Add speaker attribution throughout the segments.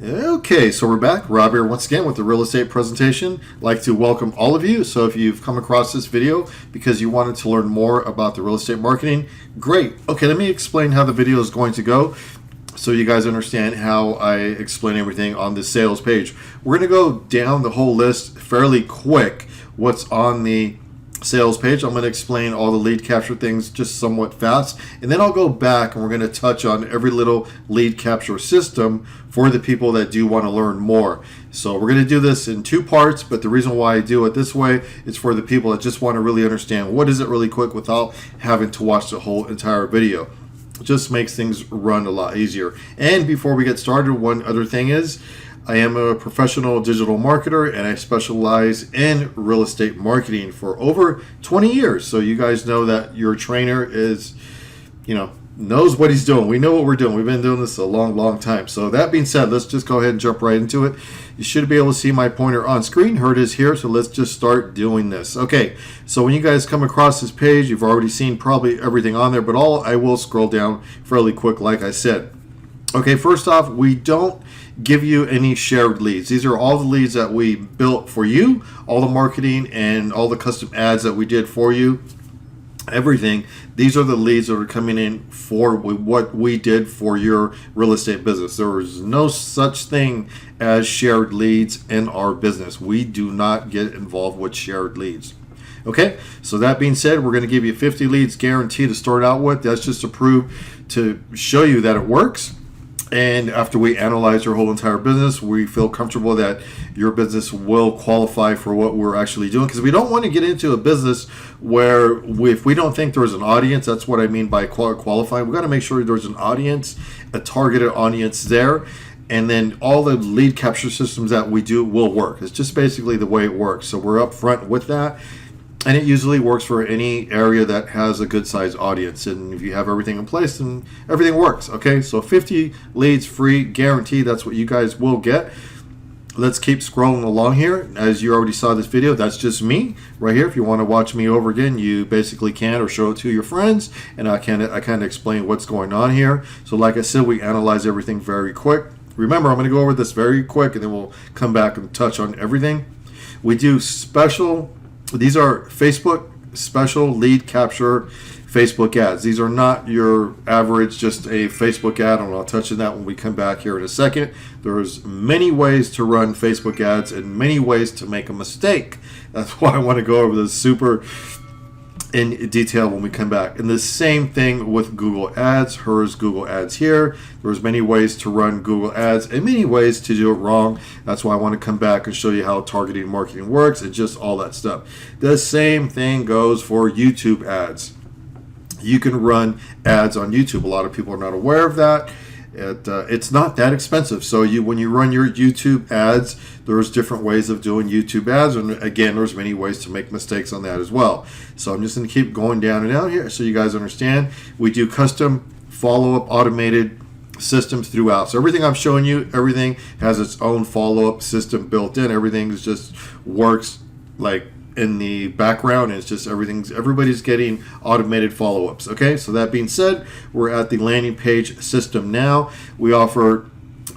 Speaker 1: Okay, so we're back. Rob here once again with the real estate presentation. I'd like to welcome all of you. So if you've come across this video because you wanted to learn more about the real estate marketing, great. Okay, let me explain how the video is going to go so you guys understand how I explain everything on the sales page. We're going to go down the whole list fairly quick. What's on the sales page, I'm going to explain all the lead capture things just somewhat fast, and then I'll go back and we're going to touch on every little lead capture system for the people that do want to learn more. So we're going to do this in two parts, but the reason why I do it this way is for the people that just want to really understand what is it really quick without having to watch the whole entire video. It just makes things run a lot easier. And before we get started, one other thing is I am a professional digital marketer and I specialize in real estate marketing for over 20 years. So you guys know that your trainer is, knows what he's doing. We know what we're doing. We've been doing this a long time. So that being said, let's just go ahead and jump right into it. You should be able to see my pointer on screen. Here it is here. So let's just start doing this. Okay. So when you guys come across this page, you've already seen probably everything on there, but I will scroll down fairly quick, like I said. Okay. First off, we don't give you any shared leads. These are all the leads that we built for you, all the marketing and all the custom ads that we did for you, everything. These are the leads that are coming in for what we did for your real estate business. There is no such thing as shared leads in our business. We do not get involved with shared leads. Okay, so that being said, we're going to give you 50 leads guaranteed to start out with. That's just to show you that it works. And after we analyze your whole entire business, we feel comfortable that your business will qualify for what we're actually doing. Because we don't want to get into a business where if we don't think there's an audience, that's what I mean by qualifying. We've got to make sure there's an audience, a targeted audience there. And then all the lead capture systems that we do will work. It's just basically the way it works. So we're upfront with that. And it usually works for any area that has a good sized audience. And if you have everything in place, then everything works. Okay, so 50 leads free, guaranteed. That's what you guys will get. Let's keep scrolling along here. As you already saw this video, that's just me right here. If you want to watch me over again, you basically can, or show it to your friends. And I kind of explain what's going on here. So like I said, we analyze everything very quick. Remember, I'm going to go over this very quick and then we'll come back and touch on everything. We do these are Facebook special lead capture Facebook ads. These are not your average, just a Facebook ad, and I'll touch on that when we come back here in a second. There's many ways to run Facebook ads and many ways to make a mistake. That's why I want to go over this super in detail when we come back. And the same thing with Google Ads. Hers Google Ads here. There's many ways to run Google Ads and many ways to do it wrong. That's why I want to come back and show you how targeting marketing works and just all that stuff. The same thing goes for YouTube ads. You can run ads on YouTube. A lot of people are not aware of that. It's not that expensive. So when you run your YouTube ads, there's different ways of doing YouTube ads, and again, there's many ways to make mistakes on that as well. So I'm just going to keep going down and down here so you guys understand. We do custom follow-up automated systems throughout. So everything I'm showing you, everything has its own follow-up system built in. Everything just works like in the background, and it's just everybody's getting automated follow-ups. Okay, so that being said, we're at the landing page system now. We offer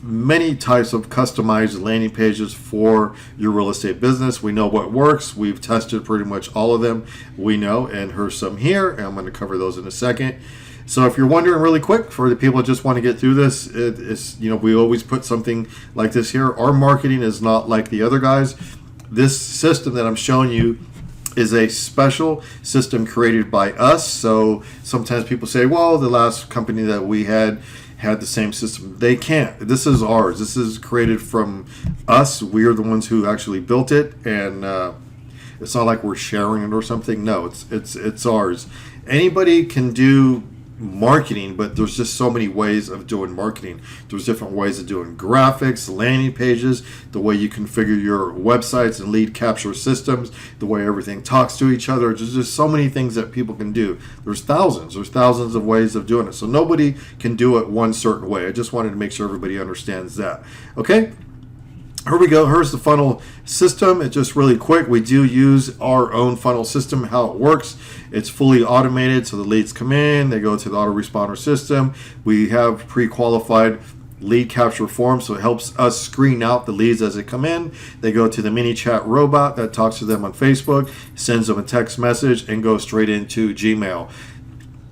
Speaker 1: many types of customized landing pages for your real estate business. We know what works. We've tested pretty much all of them. We know, and here's some here, and I'm going to cover those in a second. So if you're wondering really quick, for the people that just want to get through this, we always put something like this here. Our marketing is not like the other guys. This system that I'm showing you is a special system created by us. So sometimes people say, well, the last company that we had the same system. They can't. This is ours. This is created from us. We are the ones who actually built it, and it's not like we're sharing it or something. No, it's ours. Anybody can do marketing, but there's just so many ways of doing marketing. There's different ways of doing graphics, landing pages, the way you configure your websites and lead capture systems, the way everything talks to each other. There's just so many things that people can do. There's thousands of ways of doing it. So nobody can do it one certain way. I just wanted to make sure everybody understands that. Okay? Here we go. Here's the funnel system. It's just really quick. We do use our own funnel system, how it works. It's fully automated, so the leads come in, they go to the autoresponder system. We have pre-qualified lead capture form, so it helps us screen out the leads as they come in. They go to the mini chat robot that talks to them on Facebook, sends them a text message, and goes straight into Gmail.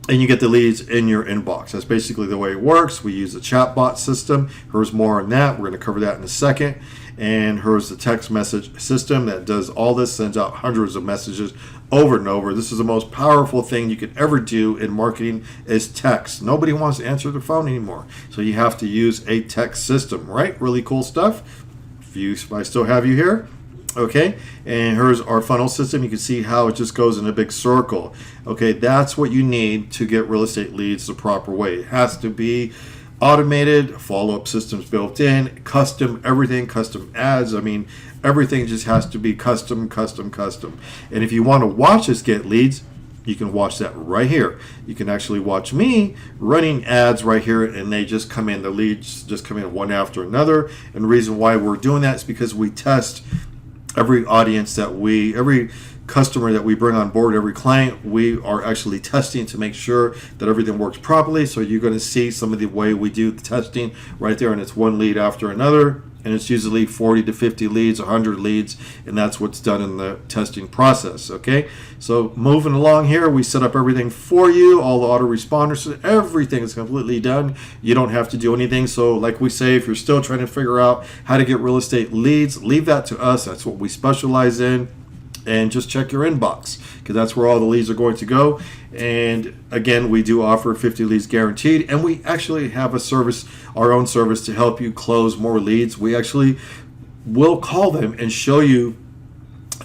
Speaker 1: And you get the leads in your inbox. That's basically the way it works. We use a chatbot system. Here's more on that. We're going to cover that in a second. And here's the text message system that does all this, sends out hundreds of messages over and over. This is the most powerful thing you could ever do in marketing is text. Nobody wants to answer their phone anymore. So you have to use a text system, right? Really cool stuff. If I still have you here. Okay, and here's our funnel system. You can see how it just goes in a big circle. Okay, that's what you need to get real estate leads the proper way. It has to be automated, follow-up systems built in, custom everything, custom ads. I mean, everything just has to be custom. And if you want to watch us get leads, you can watch that right here. You can actually watch me running ads right here, and they just come in. The leads just come in one after another. And the reason why we're doing that is because we test every audience every customer that we bring on board, every client, we are actually testing to make sure that everything works properly. So you're going to see some of the way we do the testing right there, and it's one lead after another, and it's usually 40 to 50 leads, 100 leads, and that's what's done in the testing process. Okay, so moving along here, we set up everything for you, all the autoresponders, everything is completely done. You don't have to do anything. So like we say, if you're still trying to figure out how to get real estate leads, leave that to us. That's what we specialize in. And just check your inbox, because that's where all the leads are going to go. And again, we do offer 50 leads guaranteed, and we actually have a service, our own service, to help you close more leads. We actually will call them and show you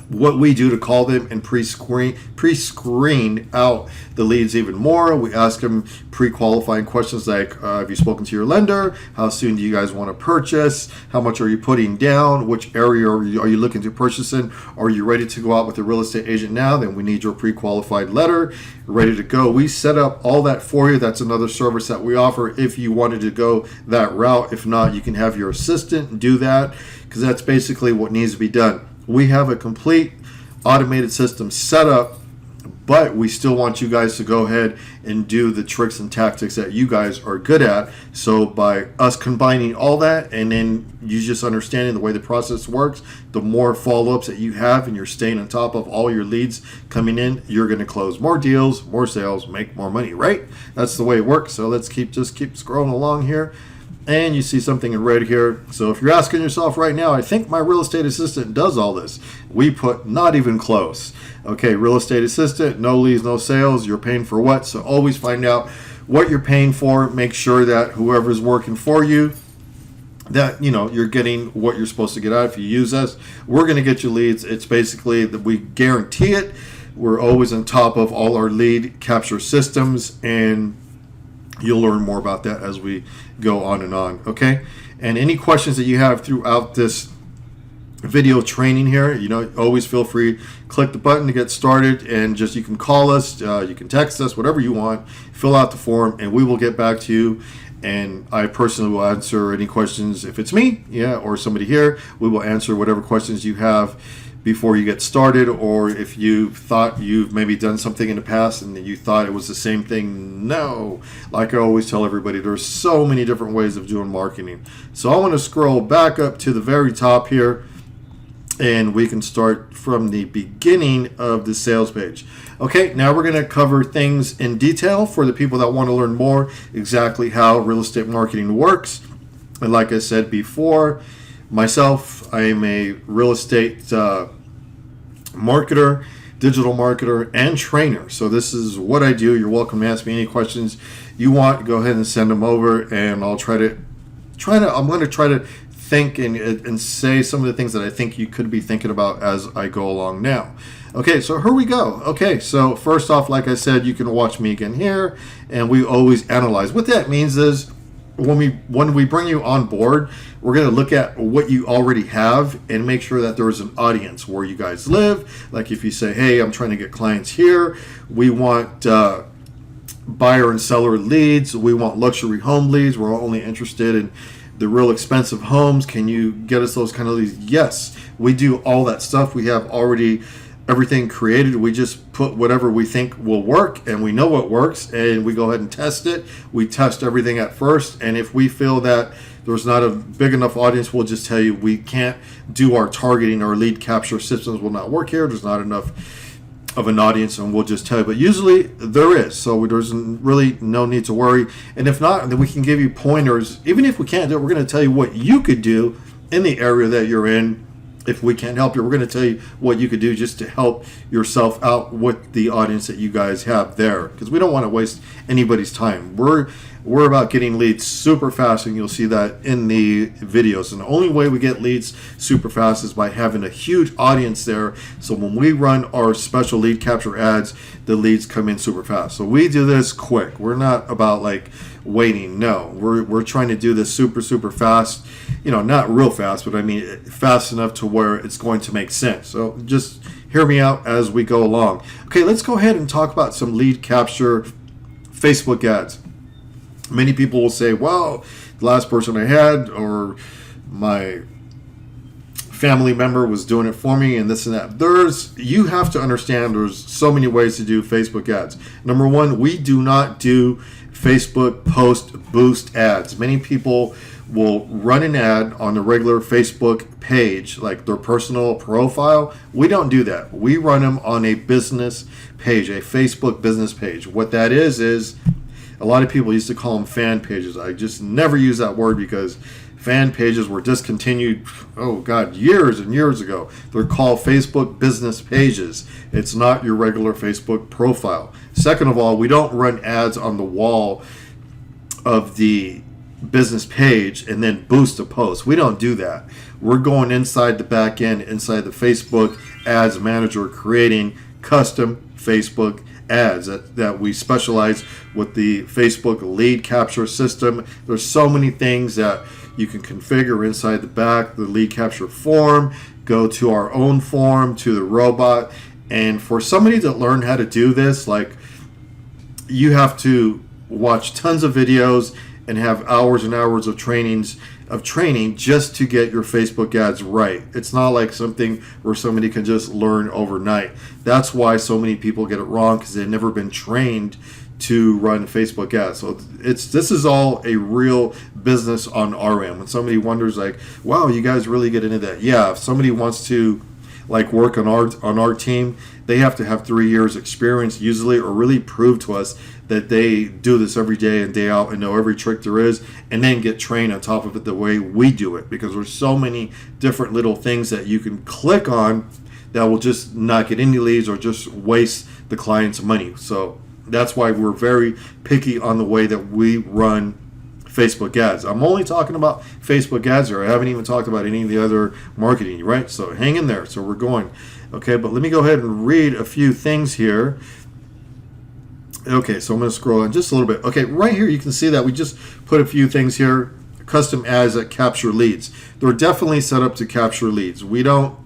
Speaker 1: what we do to call them and pre-screen out the leads even more. We ask them pre-qualifying questions like, have you spoken to your lender? How soon do you guys want to purchase? How much are you putting down? Which area are you looking to purchase in? Are you ready to go out with a real estate agent now? Then we need your pre-qualified letter ready to go. We set up all that for you. That's another service that we offer if you wanted to go that route. If not, you can have your assistant do that, because that's basically what needs to be done. We have a complete automated system set up, but we still want you guys to go ahead and do the tricks and tactics that you guys are good at. So by us combining all that, and then you just understanding the way the process works, the more follow-ups that you have and you're staying on top of all your leads coming in, you're going to close more deals, more sales, make more money, right? That's the way it works. So let's keep scrolling along here. And you see something in red here. So if you're asking yourself right now, I think my real estate assistant does all this. We put not even close. Okay, real estate assistant, no leads, no sales. You're paying for what? So always find out what you're paying for. Make sure that whoever's working for you, that you're getting what you're supposed to get out. If you use us, we're going to get you leads. It's basically that we guarantee it. We're always on top of all our lead capture systems, and you'll learn more about that as we go on and on. Okay, and any questions that you have throughout this video training here, always feel free, click the button to get started, and you can call us, you can text us, whatever you want, fill out the form, and we will get back to you. And I personally will answer any questions. If it's me, or somebody here, we will answer whatever questions you have before you get started. Or if you thought you've maybe done something in the past and you thought it was the same thing, no. Like I always tell everybody, there's so many different ways of doing marketing. So I want to scroll back up to the very top here, and we can start from the beginning of the sales page. Okay, now we're going to cover things in detail for the people that want to learn more exactly how real estate marketing works. And like I said before, myself, I am a real estate marketer, digital marketer, and trainer. So this is what I do. You're welcome to ask me any questions you want. Go ahead and send them over, and I'll I'm going to try to think and say some of the things that I think you could be thinking about as I go along now. Okay, so here we go. Okay, so first off, like I said, you can watch me again here, and we always analyze. What that means is when we bring you on board, we're going to look at what you already have and make sure that there is an audience where you guys live. Like if you say, hey, I'm trying to get clients here, we want buyer and seller leads, we want luxury home leads, we're only interested in the real expensive homes. Can you get us those kind of leads? Yes, we do all that stuff. We have already everything created. We just put whatever we think will work, and we know what works, and we go ahead and test it. We test everything at first, and if we feel that there's not a big enough audience, we'll just tell you we can't do our targeting, our lead capture systems will not work here. There's not enough of an audience, and we'll just tell you. But usually there is, so there's really no need to worry. And if not, then we can give you pointers. Even if we can't do it, we're going to tell you what you could do in the area that you're in. If we can't help you, we're going to tell you what you could do just to help yourself out with the audience that you guys have there, because we don't want to waste anybody's time. We're about getting leads super fast, and you'll see that in the videos. And the only way we get leads super fast is by having a huge audience there. So when we run our special lead capture ads, the leads come in super fast. So we do this quick. We're not about like waiting. No, we're trying to do this super fast. Not real fast, but I mean fast enough to where it's going to make sense. So just hear me out as we go along. Okay, let's go ahead and talk about some lead capture Facebook ads. Many people will say, well, the last person I had or my family member was doing it for me and this and that. You have to understand there's so many ways to do Facebook ads. Number one, we do not do Facebook post boost ads. Many people will run an ad on the regular Facebook page, like their personal profile. We don't do that. We run them on a business page, a Facebook business page. What that is a lot of people used to call them fan pages. I just never use that word because fan pages were discontinued, years and years ago. They're called Facebook business pages. It's not your regular Facebook profile. Second of all, we don't run ads on the wall of the business page and then boost a post. We don't do that. We're going inside the back end, inside the Facebook ads manager, creating custom Facebook ads that we specialize with the Facebook lead capture system. There's so many things that you can configure inside the back, the lead capture form, go to our own form, to the robot. And for somebody to learn how to do this, like, you have to watch tons of videos and have hours and hours of training just to get your Facebook ads right. It's not like something where somebody can just learn overnight. That's why so many people get it wrong, because they've never been trained to run Facebook ads. So this is all a real business on our end. When somebody wonders like, wow, you guys really get into that. Yeah, if somebody wants to like work on our team, they have to have 3 years experience usually, or really prove to us that they do this every day and day out and know every trick there is, and then get trained on top of it the way we do it, because there's so many different little things that you can click on that will just not get any leads or just waste the client's money. So that's why we're very picky on the way that we run Facebook ads. I'm only talking about Facebook ads here. I haven't even talked about any of the other marketing, right? So hang in there. So we're going. Okay, but let me go ahead and read a few things here. Okay, so I'm going to scroll in just a little bit. Okay, right here you can see that we just put a few things here. Custom ads that capture leads. They're definitely set up to capture leads. We don't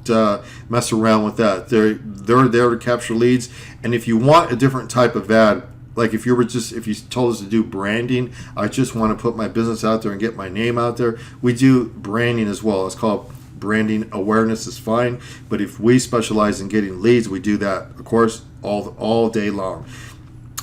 Speaker 1: mess around with that. They're there to capture leads. And if you want a different type of ad, like if you told us to do branding, I just want to put my business out there and get my name out there, we do branding as well. It's called branding awareness, is fine. But if we specialize in getting leads, we do that, of course, all day long.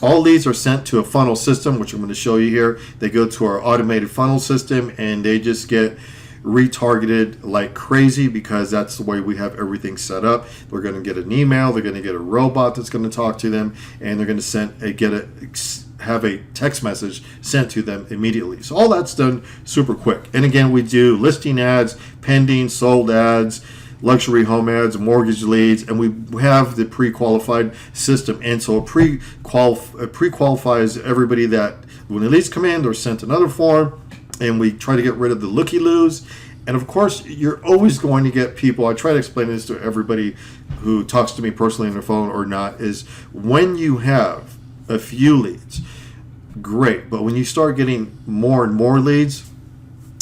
Speaker 1: All leads are sent to a funnel system, which I'm going to show you here. They go to our automated funnel system, and they just get retargeted like crazy, because that's the way we have everything set up. They're going to get an email, they're going to get a robot that's going to talk to them, and they're going to have a text message sent to them immediately. So all that's done super quick. And again, we do listing ads, pending, sold ads, luxury home ads, mortgage leads, and we have the pre-qualified system. And so it pre-qualifies everybody that when the leads come in, they're sent another form, and we try to get rid of the looky-loos. And of course, you're always going to get people, I try to explain this to everybody who talks to me personally on their phone or not, is when you have a few leads, great. But when you start getting more and more leads,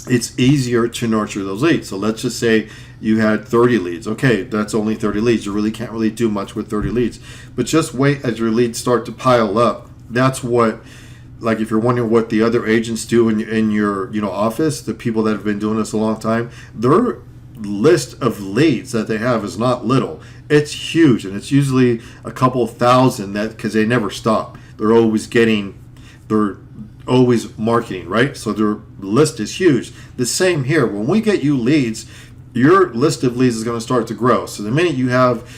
Speaker 1: it's easier to nurture those leads. So let's just say you had 30 leads. Okay, that's only 30 leads. You really can't really do much with 30 leads. But just wait as your leads start to pile up. That's what, like if you're wondering what the other agents do in your office, the people that have been doing this a long time, their list of leads that they have is not little. It's huge, and it's usually a couple thousand, that because they never stop. They're always getting their always marketing, right? So their list is huge. The same here. When we get you leads, your list of leads is going to start to grow. So the minute you have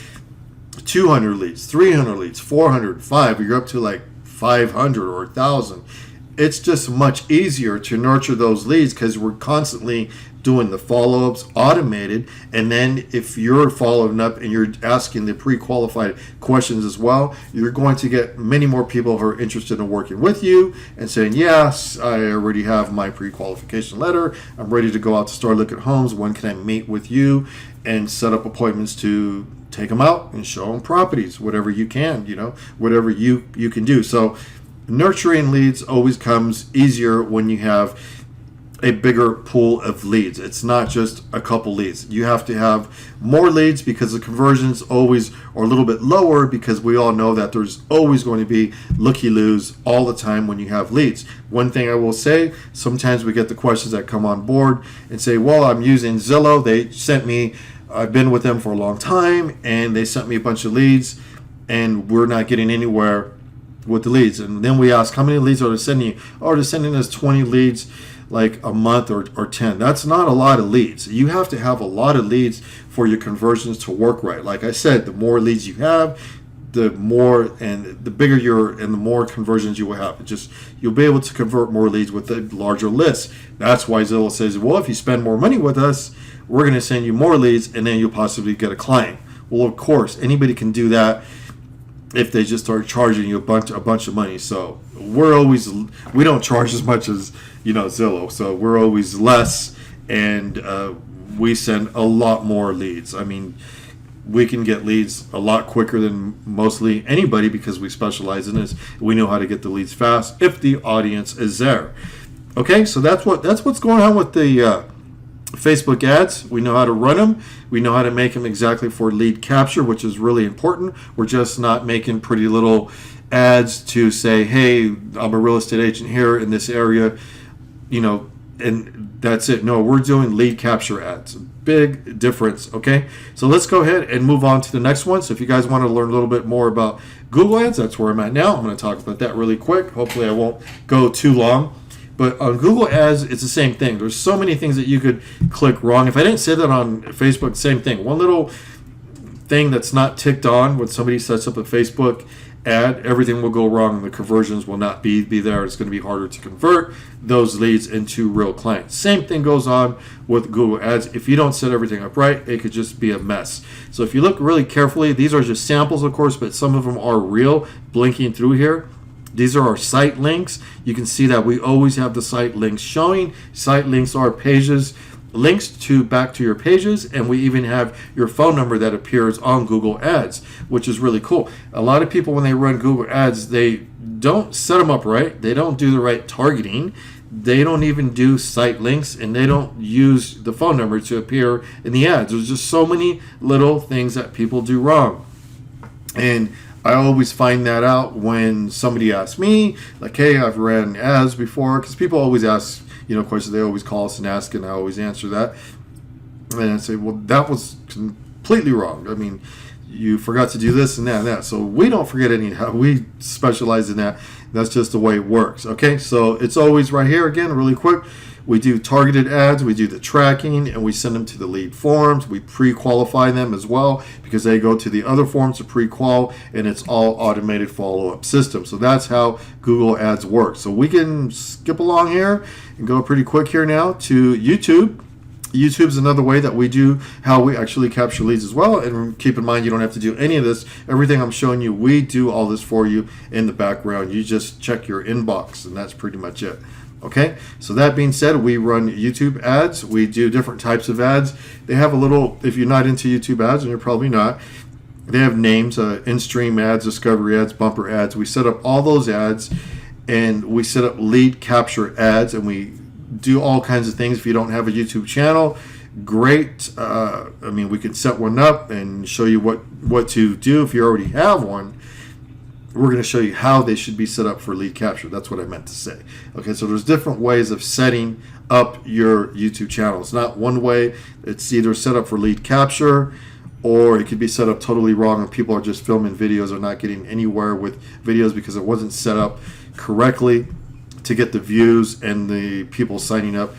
Speaker 1: 200 leads, 300 leads, 400, 5, you're up to like 500 or 1,000. It's just much easier to nurture those leads because we're constantly doing the follow-ups automated. And then if you're following up and you're asking the pre-qualified questions as well, you're going to get many more people who are interested in working with you and saying, yes, I already have my pre-qualification letter. I'm ready to go out to start looking at homes. When can I meet with you and set up appointments to take them out and show them properties, whatever you can, whatever you can do. So nurturing leads always comes easier when you have a bigger pool of leads. It's not just a couple leads. You have to have more leads because the conversions always are a little bit lower, because we all know that there's always going to be looky-loos all the time when you have leads. One thing I will say, sometimes we get the questions that come on board and say, well, I'm using Zillow. They sent me, I've been with them for a long time, and they sent me a bunch of leads, and we're not getting anywhere with the leads. And then we ask, how many leads are they sending you? Oh, they're sending us 20 leads like a month or 10. That's not a lot of leads. You have to have a lot of leads for your conversions to work right. Like I said, the more leads you have, the more and the bigger and the more conversions you will have. You'll be able to convert more leads with a larger list. That's why Zillow says, well, if you spend more money with us, we're going to send you more leads, and then you'll possibly get a client. Well, of course, anybody can do that if they just start charging you a bunch of money. So we don't charge as much as Zillow, so we're always less, and we send a lot more leads. I mean, we can get leads a lot quicker than mostly anybody because we specialize in this. We know how to get the leads fast if the audience is there. Okay, so that's what's going on with the Facebook ads. We know how to run them. We know how to make them exactly for lead capture, which is really important. We're just not making pretty little ads to say, hey, I'm a real estate agent here in this area, and that's it. No, we're doing lead capture ads. Big difference, okay? So let's go ahead and move on to the next one. So if you guys want to learn a little bit more about Google Ads, that's where I'm at now. I'm going to talk about that really quick. Hopefully I won't go too long. But on Google Ads, it's the same thing. There's so many things that you could click wrong. If I didn't say that on Facebook, same thing. One little thing that's not ticked on when somebody sets up a Facebook ad, everything will go wrong and the conversions will not be there. It's going to be harder to convert those leads into real clients. Same thing goes on with Google Ads. If you don't set everything up right, it could just be a mess. So if you look really carefully, these are just samples, of course, but some of them are real, blinking through here. These are our site links. You can see that we always have the site links showing. Site links are pages, links back to your pages, and we even have your phone number that appears on Google Ads, which is really cool. A lot of people, when they run Google Ads, they don't set them up right. They don't do the right targeting. They don't even do site links, and they don't use the phone number to appear in the ads. There's just so many little things that people do wrong. And I always find that out when somebody asks me, like, hey, I've ran ads before, because people always ask, questions. They always call us and ask, and I always answer that. And I say, well, that was completely wrong. I mean, you forgot to do this and that and that. So we don't forget anyhow. We specialize in that. That's just the way it works. Okay, so it's always right here again, really quick. We do targeted ads, we do the tracking, and we send them to the lead forms. We pre-qualify them as well because they go to the other forms to pre-qual, and it's all automated follow-up system. So that's how Google Ads works. So we can skip along here and go pretty quick here now to YouTube. YouTube is another way that we do how we actually capture leads as well. And keep in mind, you don't have to do any of this. Everything I'm showing you, we do all this for you in the background. You just check your inbox, and that's pretty much it. Okay, so that being said, we run YouTube ads. We do different types of ads. They have a little, if you're not into YouTube ads, and you're probably not, they have names, in-stream ads, discovery ads, bumper ads. We set up all those ads, and we set up lead capture ads, and we do all kinds of things. If you don't have a YouTube channel, great. We can set one up and show you what to do. If you already have one, we're going to show you how they should be set up for lead capture. That's what I meant to say. Okay, so there's different ways of setting up your YouTube channel. It's not one way. It's either set up for lead capture, or it could be set up totally wrong and people are just filming videos or not getting anywhere with videos because it wasn't set up correctly to get the views and the people signing up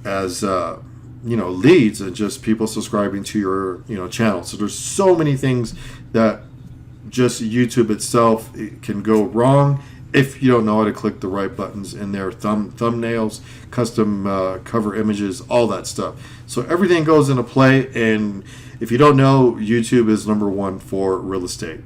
Speaker 1: as leads, and just people subscribing to your channel. So there's so many things that just YouTube itself can go wrong if you don't know how to click the right buttons in their thumbnails, custom cover images, all that stuff. So everything goes into play, and if you don't know, YouTube is number one for real estate.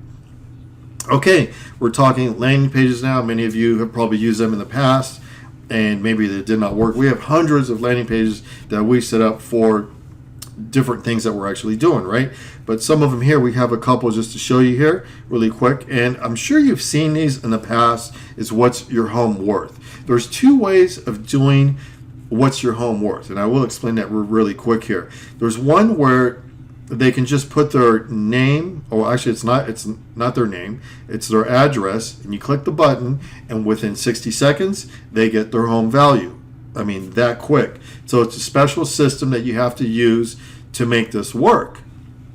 Speaker 1: Okay, we're talking landing pages now. Many of you have probably used them in the past, and maybe they did not work. We have hundreds of landing pages that we set up for different things that we're actually doing, right? But some of them here, we have a couple just to show you here really quick, and I'm sure you've seen these in the past, is what's your home worth. There's two ways of doing what's your home worth, and I will explain that really quick here. There's one where they can just put their name, or actually it's not their name, it's their address, and you click the button, and within 60 seconds they get their home value. I mean, that quick. So it's a special system that you have to use to make this work.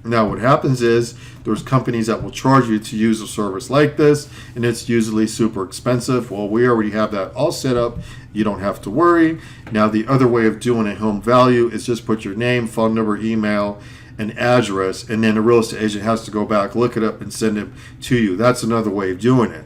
Speaker 1: Now what happens is there's companies that will charge you to use a service like this, and it's usually super expensive. Well, we already have that all set up. You don't have to worry. Now the other way of doing a home value is just put your name, phone number, email, and address, and then a real estate agent has to go back, look it up, and send it to you. That's another way of doing it.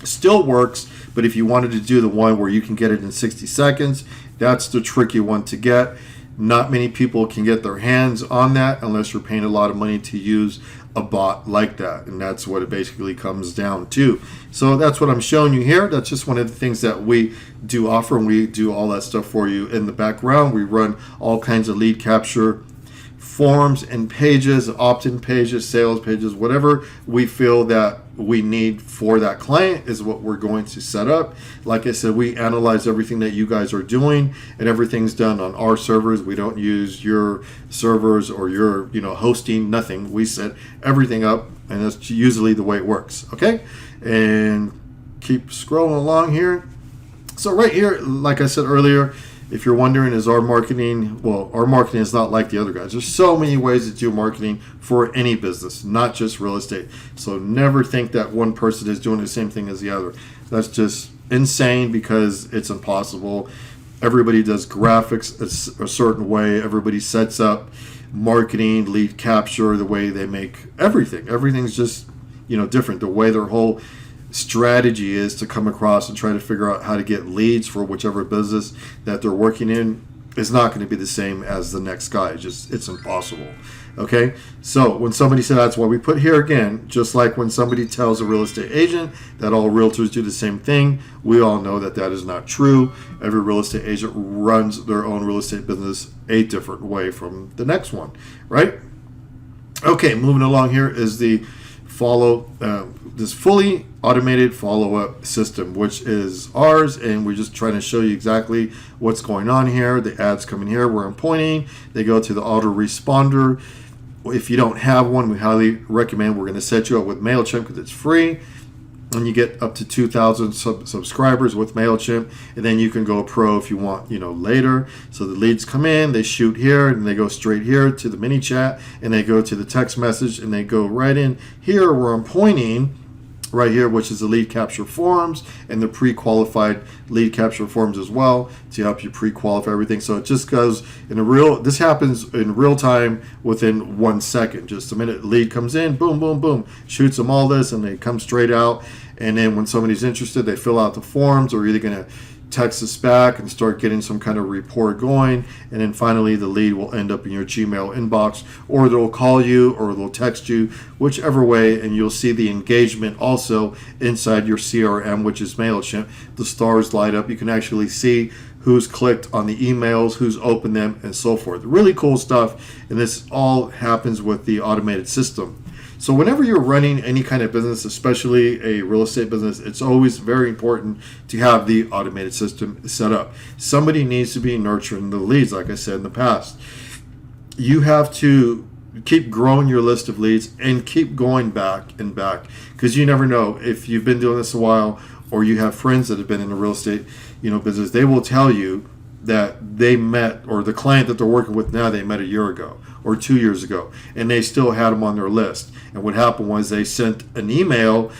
Speaker 1: Still works, but if you wanted to do the one where you can get it in 60 seconds, that's the tricky one to get. Not many people can get their hands on that unless you're paying a lot of money to use a bot like that, and that's what it basically comes down to. So that's what I'm showing you here. That's just one of the things that we do offer, and we do all that stuff for you in the background. We run all kinds of lead capture forms and pages, opt-in pages, sales pages, whatever we feel that we need for that client is what we're going to set up. Like I said, we analyze everything that you guys are doing, and everything's done on our servers. We don't use your servers or your hosting, nothing. We set everything up, and that's usually the way it works. Okay, and keep scrolling along here. So right here, like I said earlier, if you're wondering, is our marketing, well, our marketing is not like the other guys. There's so many ways to do marketing for any business, not just real estate. So never think that one person is doing the same thing as the other. That's just insane, because it's impossible. Everybody does graphics a certain way. Everybody sets up marketing, lead capture, the way they make everything. Everything's just, different. The way their whole strategy is to come across and try to figure out how to get leads for whichever business that they're working in is not going to be the same as the next guy. It's impossible. Okay, so when somebody says, that's why we put here again, just like when somebody tells a real estate agent that all realtors do the same thing, we all know that that is not true. Every real estate agent runs their own real estate business a different way from the next one, right? Okay, moving along here is the this fully automated follow-up system, which is ours, and we're just trying to show you exactly what's going on here. The ads come in here where I'm pointing. They go to the autoresponder. If you don't have one, we highly recommend, we're going to set you up with MailChimp because it's free, and you get up to 2,000 subscribers with MailChimp, and then you can go pro if you want, later. So the leads come in, they shoot here, and they go straight here to the mini chat, and they go to the text message, and they go right in here where I'm pointing right here, which is the lead capture forms and the pre-qualified lead capture forms as well, to help you pre-qualify everything. So it just goes this happens in real time within 1 second. Just a minute, lead comes in, boom, boom, boom, shoots them all this, and they come straight out. And then when somebody's interested, they fill out the forms, or either going to text us back and start getting some kind of report going, and then finally the lead will end up in your Gmail inbox, or they'll call you, or they'll text you, whichever way, and you'll see the engagement also inside your CRM, which is MailChimp. The stars light up. You can actually see who's clicked on the emails, who's opened them, and so forth. Really cool stuff, and this all happens with the automated system. So whenever you're running any kind of business, especially a real estate business, it's always very important to have the automated system set up. Somebody needs to be nurturing the leads, like I said in the past. You have to keep growing your list of leads and keep going back and back, because you never know, if you've been doing this a while, or you have friends that have been in the real estate business, they will tell you that they met, or the client that they're working with now, they met a year ago or 2 years ago, and they still had them on their list. And what happened was they sent an email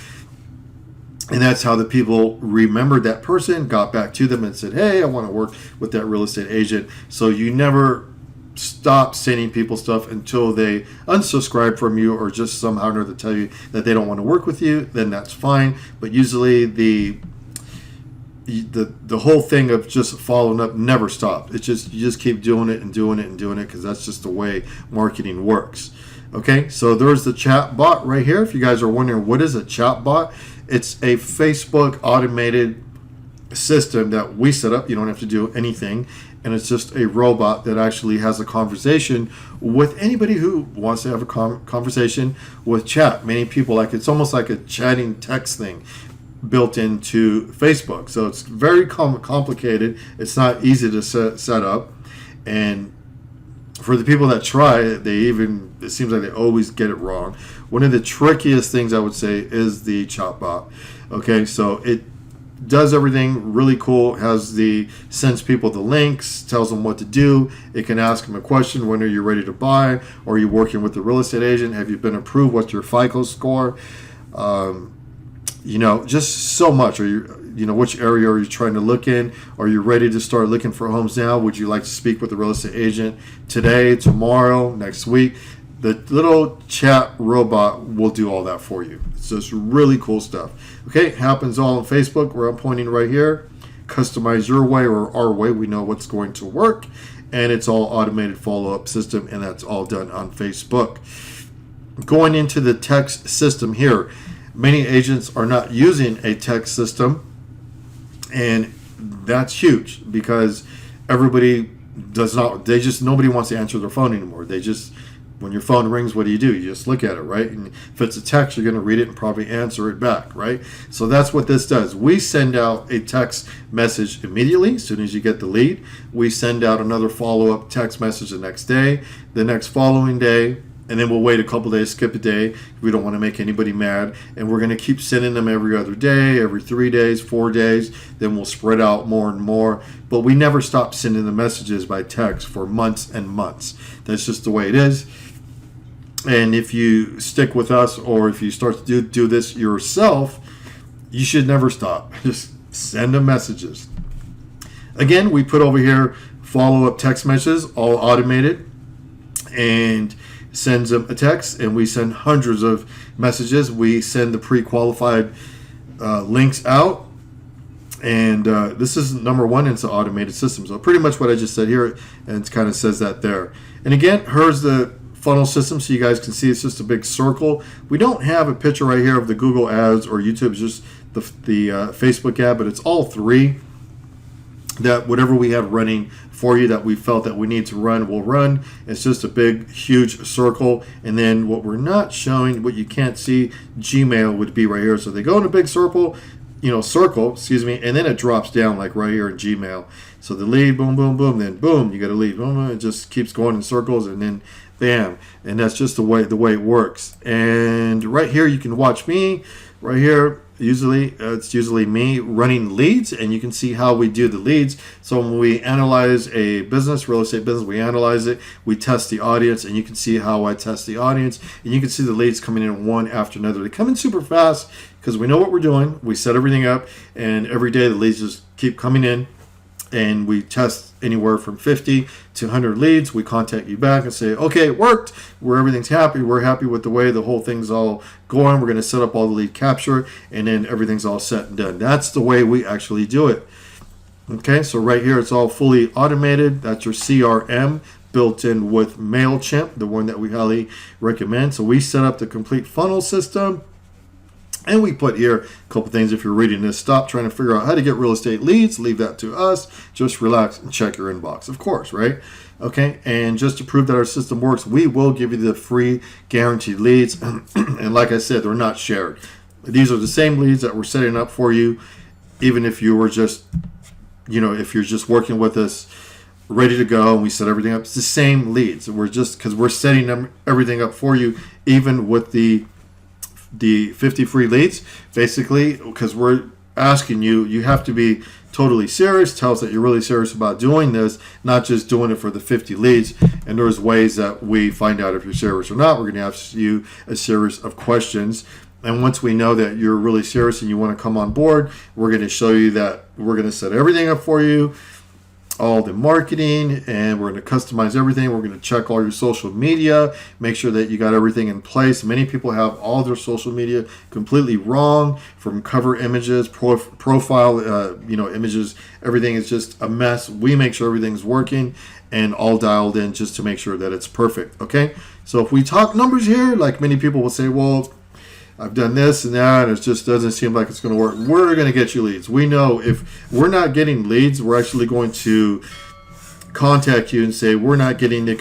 Speaker 1: And that's how the people remembered that person, got back to them and said, hey, I want to work with that real estate agent. So you never stop sending people stuff until they unsubscribe from you or just somehow or another tell you that they don't want to work with you. Then that's fine. But usually the whole thing of just following up never stopped. It's just, you just keep doing it and doing it and doing it, because that's just the way marketing works. Okay, so there's the chat bot right here. If you guys are wondering what is a chat bot, it's a Facebook automated system that we set up. You don't have to do anything, and it's just a robot that actually has a conversation with anybody who wants to have a conversation with chat. Many people, like, it's almost like a chatting text thing built into Facebook. So it's very complicated. It's not easy to set up, and for the people that try it, it seems like they always get it wrong. One of the trickiest things I would say is the chatbot. Okay, so it does everything really cool. Sends people the links, tells them what to do. It can ask them a question: when are you ready to buy? Or are you working with the real estate agent? Have you been approved? What's your FICO score? Just so much. Which area are you trying to look in? Are you ready to start looking for homes now? Would you like to speak with the real estate agent today, tomorrow, next week? The little chat robot will do all that for you. It's just really cool stuff. Okay, it happens all on Facebook, where I'm pointing right here. Customize your way or our way. We know what's going to work. And it's all automated follow-up system, and that's all done on Facebook. Going into the text system here, many agents are not using a text system, and that's huge, because everybody nobody wants to answer their phone anymore. When your phone rings, what do? You just look at it, right? And if it's a text, you're going to read it and probably answer it back, right? So that's what this does. We send out a text message immediately as soon as you get the lead. We send out another follow-up text message the next day, the next following day, and then we'll wait a couple days, skip a day. We don't want to make anybody mad. And we're going to keep sending them every other day, every 3 days, 4 days. Then we'll spread out more and more. But we never stop sending the messages by text for months and months. That's just the way it is. And if you stick with us, or if you start to do this yourself, you should never stop. Just send them messages. Again, we put over here follow-up text messages, all automated, and sends them a text, and we send hundreds of messages. We send the pre-qualified links out, and this is number one. It's an automated system. So pretty much what I just said here, and it kind of says that there. And again, here's the funnel system, so you guys can see it's just a big circle. We don't have a picture right here of the Google ads or YouTube. It's just the Facebook ad, but it's all three. That whatever we have running for you that we felt that we need to run, will run. It's just a big, huge circle. And then what we're not showing, what you can't see, Gmail would be right here. So they go in a big circle, and then it drops down like right here in Gmail. So the lead, boom, boom, boom, then boom, you got a lead, boom, boom, it just keeps going in circles, and then bam. And that's just the way it works. And right here, you can watch me right here. It's usually me running leads, and you can see how we do the leads. So when we analyze a business, real estate business, we analyze it, we test the audience, and you can see how I test the audience, and you can see the leads coming in one after another. They come in super fast because we know what we're doing. We set everything up, and every day the leads just keep coming in. And we test anywhere from 50 to 100 leads. We contact you back and say, okay, it worked. Everything's happy. We're happy with the way the whole thing's all going. We're going to set up all the lead capture, and then everything's all set and done. That's the way we actually do it. Okay, so right here, it's all fully automated. That's your CRM built in with MailChimp, the one that we highly recommend. So we set up the complete funnel system. And we put here a couple things. If you're reading this, stop trying to figure out how to get real estate leads. Leave that to us. Just relax and check your inbox, of course, right? Okay, and just to prove that our system works, we will give you the free guaranteed leads. And like I said, they're not shared. These are the same leads that we're setting up for you, even if you were just, if you're just working with us, ready to go, and we set everything up. It's the same leads. Because we're setting everything up for you, even with the 50 free leads, basically, because we're asking you have to be totally serious. Tell us that you're really serious about doing this, not just doing it for the 50 leads. And there's ways that we find out if you're serious or not. We're going to ask you a series of questions, And once we know that you're really serious and you want to come on board, we're going to show you that we're going to set everything up for you, all the marketing, and we're going to customize everything. We're going to check all your social media, make sure that you got everything in place. Many people have all their social media completely wrong, from cover images, profile, images. Everything is just a mess. We make sure everything's working and all dialed in just to make sure that it's perfect. Okay, so if we talk numbers here, like many people will say, well, I've done this and that, and it just doesn't seem like it's going to work. We're going to get you leads. We know if we're not getting leads, we're actually going to contact you and say we're not getting let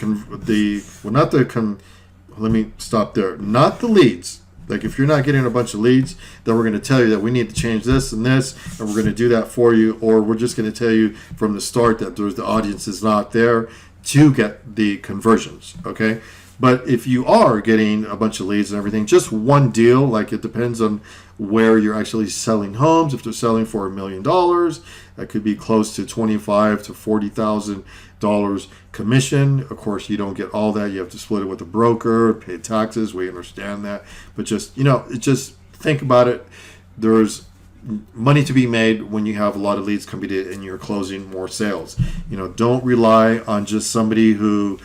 Speaker 1: me stop there. Not the leads. Like if you're not getting a bunch of leads, then we're going to tell you that we need to change this and this, and we're going to do that for you. Or we're just going to tell you from the start that the audience is not there to get the conversions. Okay. But if you are getting a bunch of leads and everything, just one deal, like it depends on where you're actually selling homes. If they're selling for $1 million, that could be close to $25,000 to $40,000 commission. Of course, you don't get all that. You have to split it with a broker, pay taxes. We understand that. But just think about it. There's money to be made when you have a lot of leads coming in and you're closing more sales. Don't rely on just somebody who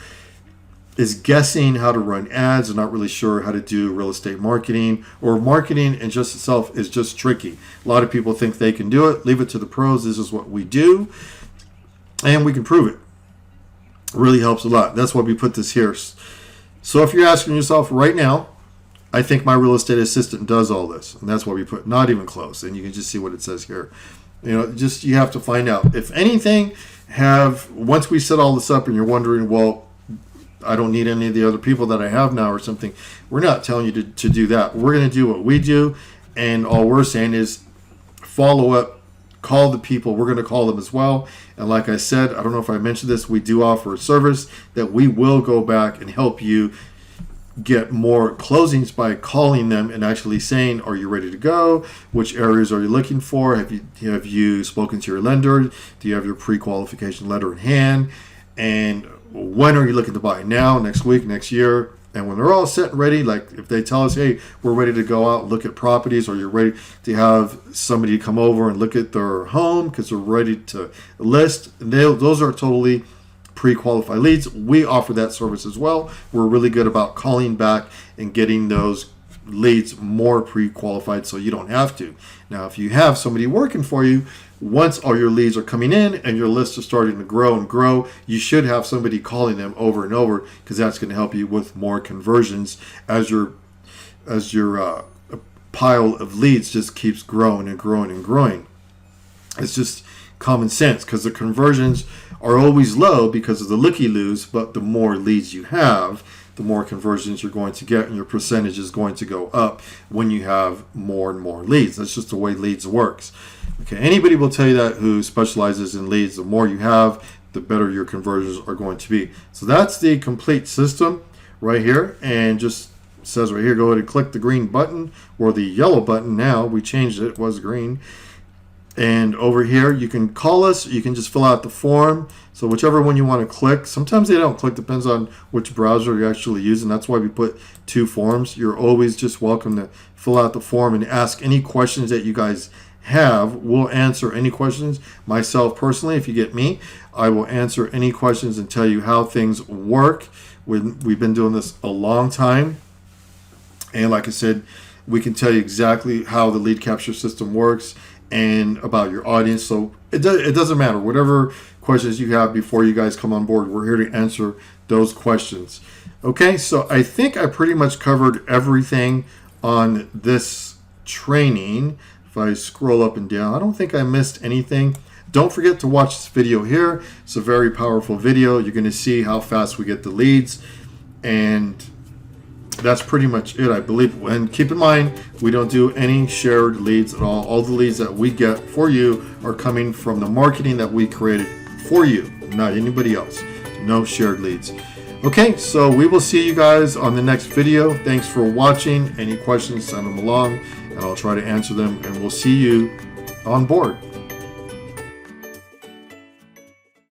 Speaker 1: is guessing how to run ads and not really sure how to do real estate marketing, or marketing in just itself is just tricky. A lot of people think they can do it. Leave it to the pros. This is what we do, and we can prove it. It really helps a lot. That's why we put this here. So if you're asking yourself right now, I think my real estate assistant does all this, and that's why we put not even close, and you can just see what it says here. You have to find out. If anything, once we set all this up and you're wondering, well, I don't need any of the other people that I have now or something, we're not telling you to do that. We're going to do what we do, and all we're saying is follow up, call the people. We're going to call them as well. And like I said, I don't know if I mentioned this, we do offer a service that we will go back and help you get more closings by calling them and actually saying, are you ready to go? Which areas are you looking for? Have you spoken to your lender? Do you have your pre-qualification letter in hand? And when are you looking to buy? Now, next week, next year? And when they're all set and ready, like if they tell us, hey, we're ready to go out and look at properties, or you're ready to have somebody come over and look at their home because they're ready to list, those are totally pre-qualified leads. We offer that service as well. We're really good about calling back and getting those leads more pre-qualified so you don't have to. Now, if you have somebody working for you, once all your leads are coming in and your list is starting to grow and grow, you should have somebody calling them over and over, because that's going to help you with more conversions as your pile of leads just keeps growing and growing and growing. It's just common sense, because the conversions are always low because of the looky-loos, but the more leads you have, the more conversions you're going to get, and your percentage is going to go up when you have more and more leads. That's just the way leads works. Okay, anybody will tell you that who specializes in leads. The more you have, the better your conversions are going to be. So that's the complete system right here, and just says right here, go ahead and click the green button, or the yellow button. Now we changed it was green. And over here, you can call us. You can just fill out the form. So whichever one you want to click. Sometimes they don't click, depends on which browser you're actually using. That's why we put 2 forms. You're always just welcome to fill out the form and ask any questions that you guys have. We'll answer any questions. Myself personally, if you get me, I will answer any questions and tell you how things work. We've been doing this a long time. And like I said, we can tell you exactly how the lead capture system works and about your audience. So it doesn't matter. Whatever questions you have before you guys come on board, we're here to answer those questions. Okay, so I think I pretty much covered everything on this training. If I scroll up and down, I don't think I missed anything. Don't forget to watch this video here. It's a very powerful video. You're going to see how fast we get the leads, and that's pretty much it, I believe. And keep in mind, we don't do any shared leads at all. All the leads that we get for you are coming from the marketing that we created for you, not anybody else. No shared leads. Okay, so we will see you guys on the next video. Thanks for watching. Any questions, send them along, and I'll try to answer them, and we'll see you on board.